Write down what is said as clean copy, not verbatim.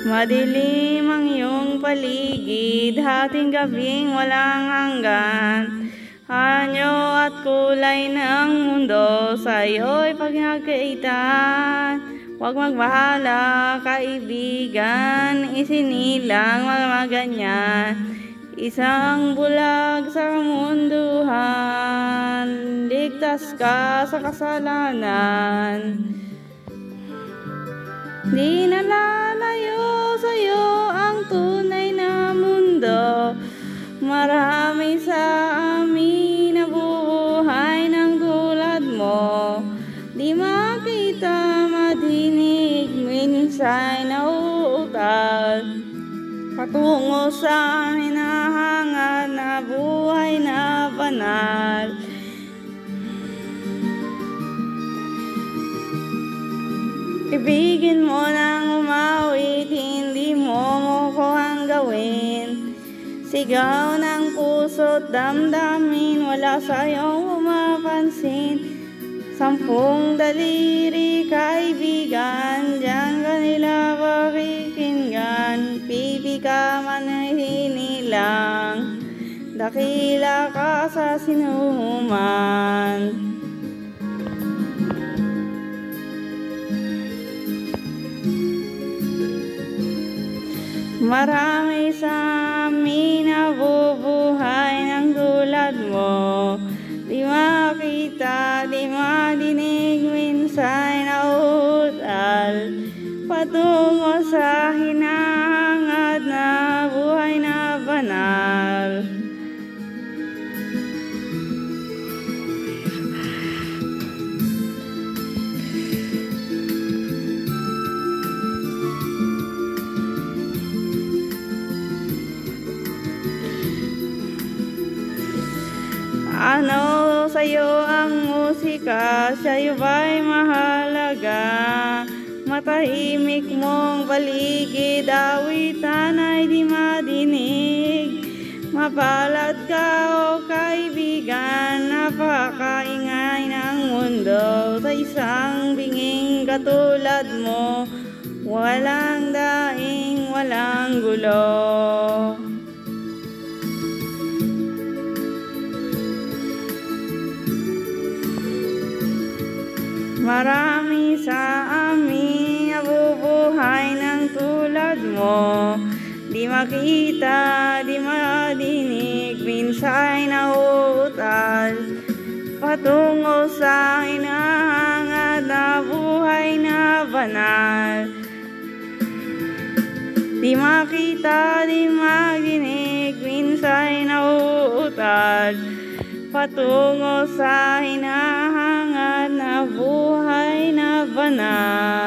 Madilim ang iyong paligid, hating gabing walang hanggan. Anyo at kulay ng mundo, sa'yo'y pagkakaitan. Huwag magbahala, kaibigan, isinilang mga ganyan. Isang bulag sa kamunduhan, ligtas ka sa kasalanan. Di nalalayo sa'yo ang tunay na mundo. Marami sa amin nabubuhay ng tulad mo. Di makita, madinig, minsan nauutal. Patungo sa hinahangad na buhay na banal. Ibigin mo nang umawit, hindi mo ko ang gawin. Sigaw ng puso't damdamin, wala sa'yong umapansin. 10 daliri kaibigan, diyan kanila pakikinggan. Pipi ka man ay hinilang, dakila ka sa sinuman. Marami sa amin nabubuhay ng tulad mo. Di makita, di madinig, minsan nauutal. Patungo sa hinahangad na buhay na banal. Ano sa'yo ang musika, sa'yo ba'y mahalaga? Matahimik mong paligid, awitan ay di madinig. Mapalad ka o kaibigan, napakaingay ng mundo. Sa isang binging katulad mo, walang daing, walang gulo. Marami sa amin nabubuhay ng tulad mo. Di makita, di madinig, minsan nauutal. Patungo sa hinahangad na buhay na banal. Di makita, di maginig, minsan nauutal. Patungo sa hinahangad na buhay na banal.